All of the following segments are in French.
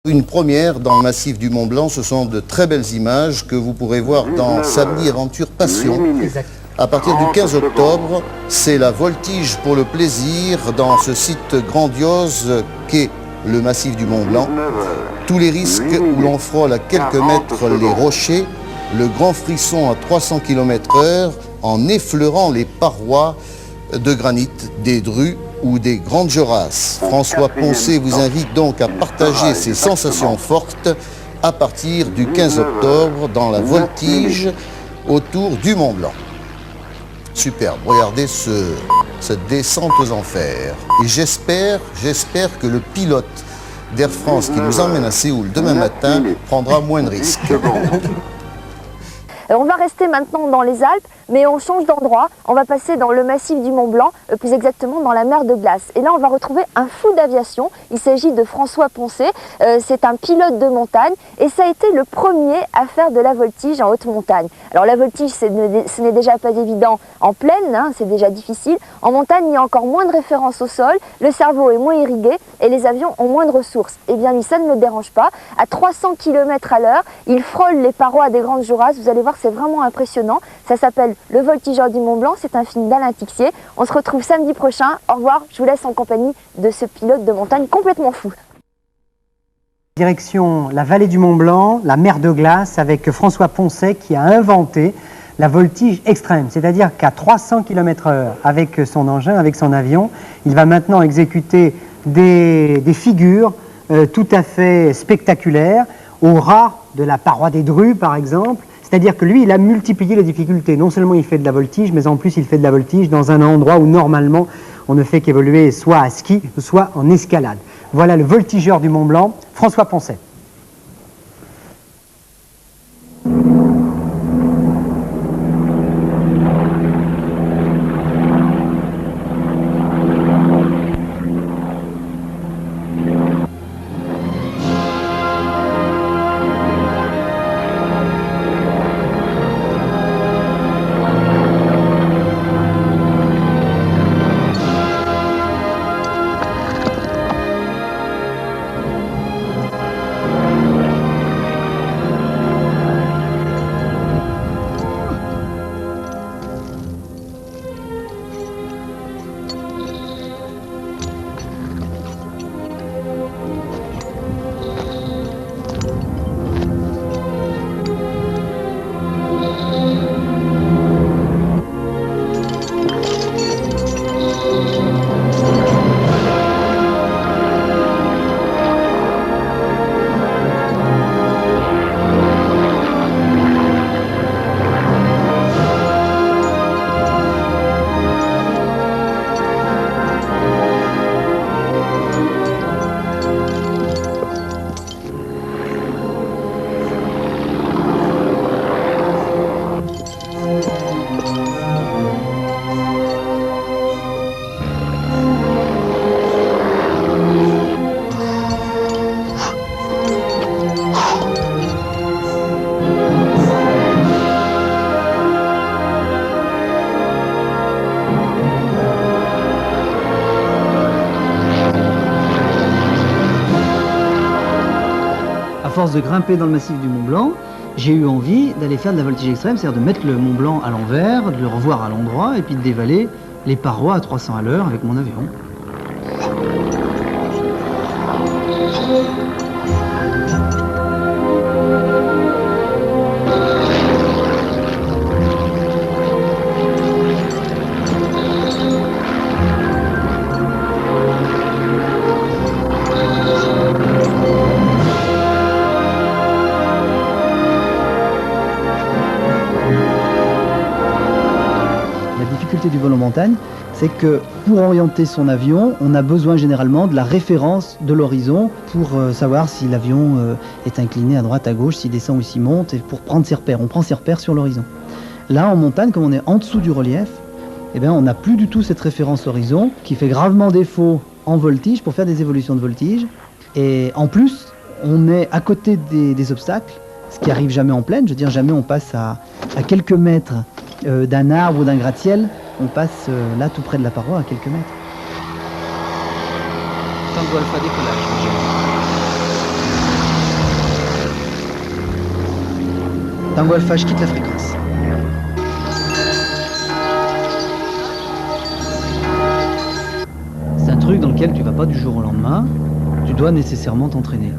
Une première dans le massif du Mont Blanc, ce sont de très belles images que vous pourrez voir dans Samedi Aventure Passion. À partir du 15 octobre, c'est la voltige pour le plaisir dans ce site grandiose qu'est le massif du Mont Blanc. Tous les risques où l'on frôle à quelques mètres les rochers, le grand frisson à 300 km/h en effleurant les parois de granit des Drues ou des Grandes Jorasses. François Poncet vous invite donc à partager ces sensations fortes à partir du 15 octobre dans la voltige autour du Mont Blanc. Superbe, regardez cette descente aux enfers. Et j'espère que le pilote d'Air France qui nous emmène à Séoul demain matin prendra moins de risques. On va rester maintenant dans les Alpes, mais on change d'endroit. On va passer dans le massif du Mont Blanc, plus exactement dans la mer de glace. Et là, on va retrouver un fou d'aviation. Il s'agit de François Poncet. C'est un pilote de montagne et ça a été le premier à faire de la voltige en haute montagne. Alors la voltige, ce n'est déjà pas évident en plaine, hein, c'est déjà difficile. En montagne, il y a encore moins de références au sol, le cerveau est moins irrigué et les avions ont moins de ressources. Eh bien lui, ça ne le dérange pas. À 300 km à l'heure, il frôle les parois des Grandes Jorasses. Vous allez voir, c'est vraiment impressionnant. Ça s'appelle Le Voltigeur du Mont Blanc, c'est un film d'Alain Tixier. On se retrouve samedi prochain. Au revoir, je vous laisse en compagnie de ce pilote de montagne complètement fou. Direction la vallée du Mont Blanc, la mer de glace, avec François Poncet qui a inventé la voltige extrême. C'est-à-dire qu'à 300 km/h avec son engin, avec son avion, il va maintenant exécuter des figures tout à fait spectaculaires au ras de la paroi des Drues, par exemple. C'est-à-dire que lui, il a multiplié les difficultés. Non seulement il fait de la voltige, mais en plus il fait de la voltige dans un endroit où normalement on ne fait qu'évoluer soit à ski, soit en escalade. Voilà le voltigeur du Mont Blanc, François Poncet. À force de grimper dans le massif du Mont Blanc, j'ai eu envie d'aller faire de la voltige extrême, c'est-à-dire de mettre le Mont Blanc à l'envers, de le revoir à l'endroit et puis de dévaler les parois à 300 à l'heure avec mon avion. Du vol en montagne, c'est que pour orienter son avion, on a besoin généralement de la référence de l'horizon pour savoir si l'avion est incliné à droite, à gauche, s'il descend ou s'il monte, et pour prendre ses repères. On prend ses repères sur l'horizon. Là, en montagne, comme on est en dessous du relief, eh bien, on n'a plus du tout cette référence horizon qui fait gravement défaut en voltige pour faire des évolutions de voltige. Et en plus, on est à côté des obstacles, ce qui arrive jamais en plaine. Je veux dire, jamais on passe à quelques mètres d'un arbre ou d'un gratte-ciel. On passe là tout près de la paroi à quelques mètres. Tango alpha décollage. Tango Alpha, je quitte la fréquence. C'est un truc dans lequel tu vas pas du jour au lendemain, tu dois nécessairement t'entraîner.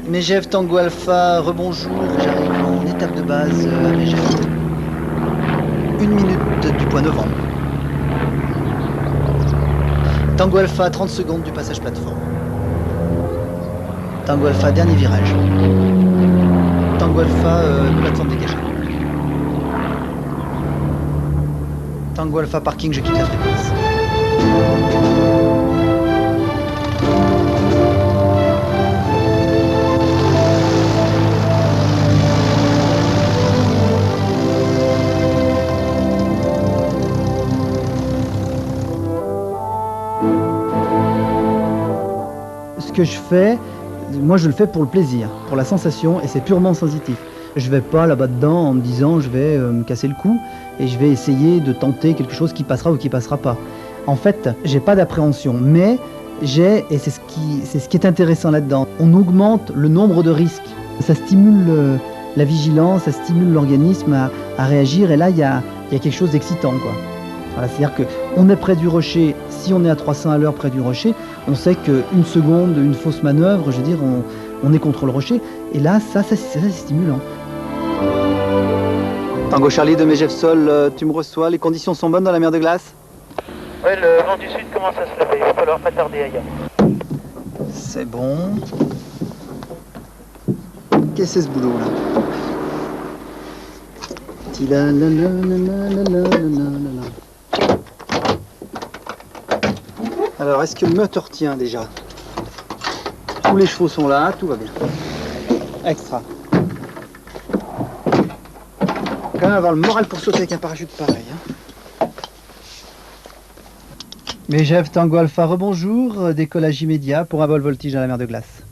Megève Tango Alpha, rebonjour, j'arrive en étape de base à Megève. 1 minute du point novembre. Tango Alpha, 30 secondes du passage plateforme. Tango Alpha, dernier virage. Tango Alpha, plateforme dégagée. Tango Alpha, parking, je quitte la fréquence. Ce que je fais, moi je le fais pour le plaisir, pour la sensation, et c'est purement sensitif. Je vais pas là-bas dedans en me disant je vais me casser le cou et je vais essayer de tenter quelque chose qui passera ou qui passera pas. En fait, j'ai pas d'appréhension, mais j'ai, et c'est ce qui est intéressant là-dedans, on augmente le nombre de risques. Ça stimule la vigilance, ça stimule l'organisme à réagir, et là il y a quelque chose d'excitant, quoi. Voilà, c'est-à-dire qu'on est près du rocher, si on est à 300 à l'heure près du rocher, on sait qu'une seconde, une fausse manœuvre, je veux dire, on est contre le rocher. Et là, ça c'est stimulant. Tango Charlie de Megève Sol, tu me reçois, les conditions sont bonnes dans la mer de glace? Ouais, le vent du sud commence à se lever, il va falloir pas tarder ailleurs. C'est bon. Qu'est-ce que c'est ce boulot là? Alors, est-ce que le moteur tient déjà? Tous les chevaux sont là, tout va bien. Extra. Faut quand même avoir le moral pour sauter avec un parachute pareil. Hein. Megève Tango Alpha, rebonjour, décollage immédiat pour un vol voltige dans la mer de glace.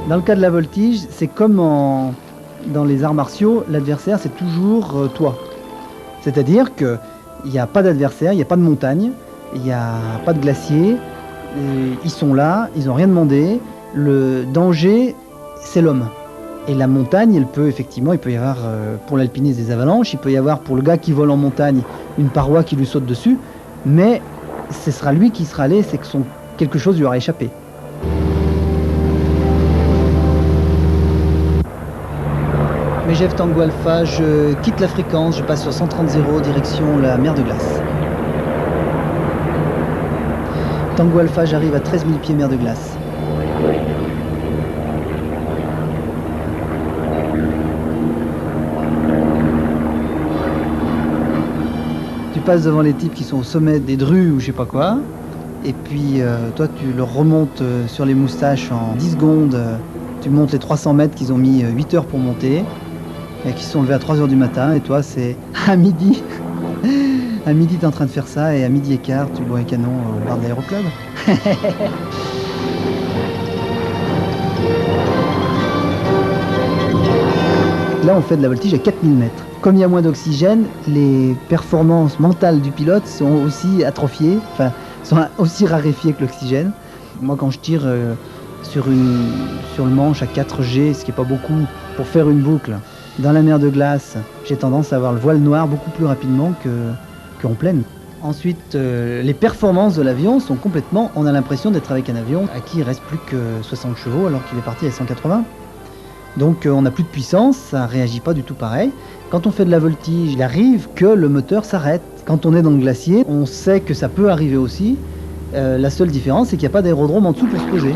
Dans le cas de la voltige, c'est comme dans les arts martiaux, l'adversaire c'est toujours toi. C'est-à-dire qu'il n'y a pas d'adversaire, il n'y a pas de montagne, il n'y a pas de glacier, ils sont là, ils n'ont rien demandé, le danger c'est l'homme. Et la montagne, il peut y avoir pour l'alpiniste des avalanches, il peut y avoir pour le gars qui vole en montagne une paroi qui lui saute dessus, mais ce sera lui qui sera allé, c'est que quelque chose lui aura échappé. Megève Tango Alpha, je quitte la fréquence, je passe sur 130.0 direction la mer de glace. Tango Alpha, j'arrive à 13 000 pieds mer de glace. Tu passes devant les types qui sont au sommet des drues ou je sais pas quoi, et puis toi tu leur remontes sur les moustaches en 10 secondes, tu montes les 300 mètres qu'ils ont mis 8 heures pour monter. Et qui se sont levés à 3 h du matin, et toi c'est à midi. À midi t'es en train de faire ça, et à midi et quart tu bois un canon au bar de l'aéroclub. Là on fait de la voltige à 4000 mètres. Comme il y a moins d'oxygène, les performances mentales du pilote sont aussi atrophiées, enfin sont aussi raréfiées que l'oxygène. Moi quand je tire sur le manche à 4G, ce qui n'est pas beaucoup, pour faire une boucle, dans la mer de glace, j'ai tendance à avoir le voile noir beaucoup plus rapidement qu'en pleine. Ensuite, les performances de l'avion sont complètement... On a l'impression d'être avec un avion à qui il reste plus que 60 chevaux alors qu'il est parti à 180. Donc on n'a plus de puissance, ça ne réagit pas du tout pareil. Quand on fait de la voltige, il arrive que le moteur s'arrête. Quand on est dans le glacier, on sait que ça peut arriver aussi. La seule différence, c'est qu'il n'y a pas d'aérodrome en dessous pour se poser.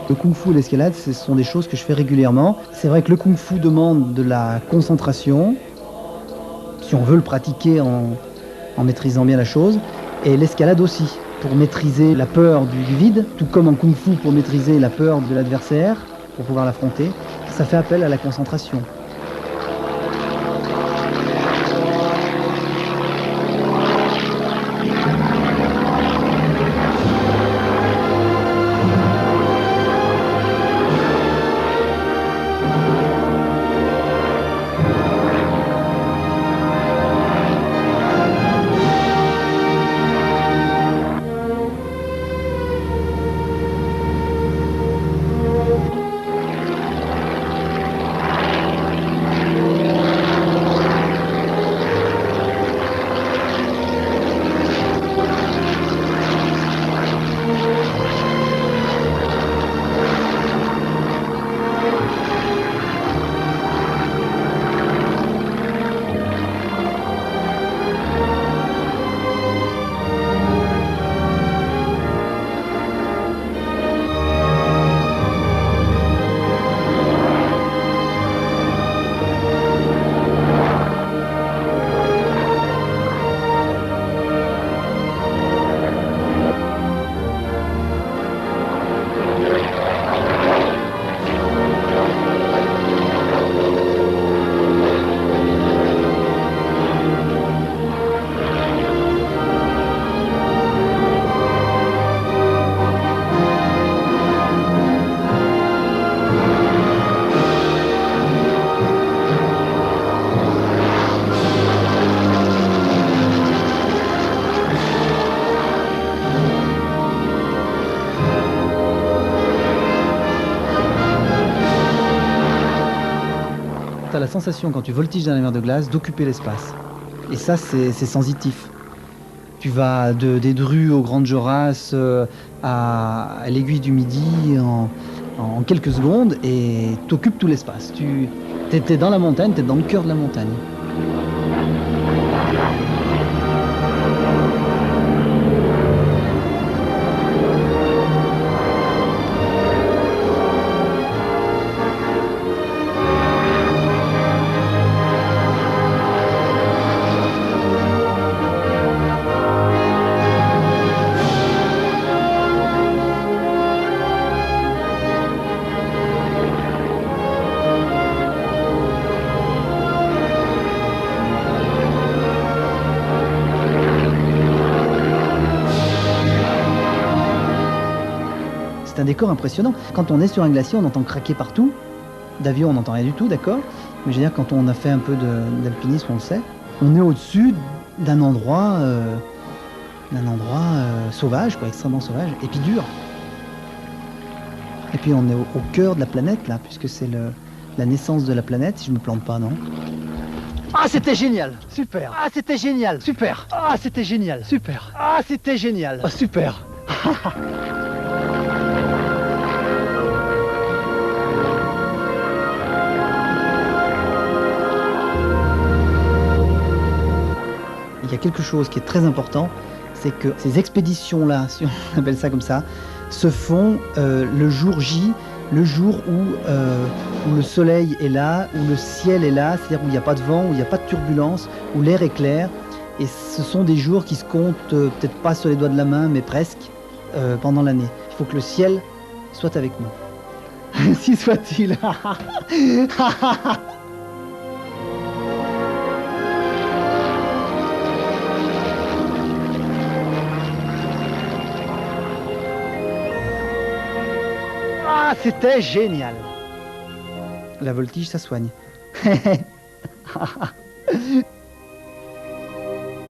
Le kung-fu et l'escalade, ce sont des choses que je fais régulièrement. C'est vrai que le kung-fu demande de la concentration, si on veut le pratiquer en maîtrisant bien la chose, et l'escalade aussi, pour maîtriser la peur du vide, tout comme en kung-fu pour maîtriser la peur de l'adversaire, pour pouvoir l'affronter. Ça fait appel à la concentration. Tu as la sensation, quand tu voltiges dans la mer de glace, d'occuper l'espace. Et ça, c'est sensitif. Tu vas des Drues aux Grandes Jorasses à l'aiguille du Midi en quelques secondes et tu occupes tout l'espace. Tu es dans la montagne, tu es dans le cœur de la montagne. C'est un décor impressionnant. Quand on est sur un glacier, on entend craquer partout. D'avion, on n'entend rien du tout, d'accord? Mais je veux dire, quand on a fait un peu d'alpinisme, on le sait. On est au-dessus d'un endroit, sauvage, quoi, extrêmement sauvage, et puis dur. Et puis on est au cœur de la planète, là, puisque c'est la naissance de la planète, si je me plante pas, non? Ah, c'était génial, super. Ah, c'était génial, super. Ah, c'était génial, super. Ah, c'était génial, ah, super. Il y a quelque chose qui est très important, c'est que ces expéditions-là, si on appelle ça comme ça, se font le jour J, le jour où le soleil est là, où le ciel est là, c'est-à-dire où il n'y a pas de vent, où il n'y a pas de turbulence, où l'air est clair. Et ce sont des jours qui se comptent peut-être pas sur les doigts de la main, mais presque. pendant l'année. Il faut que le ciel soit avec nous. Ainsi soit-il. Ah, c'était génial. La voltige, ça soigne.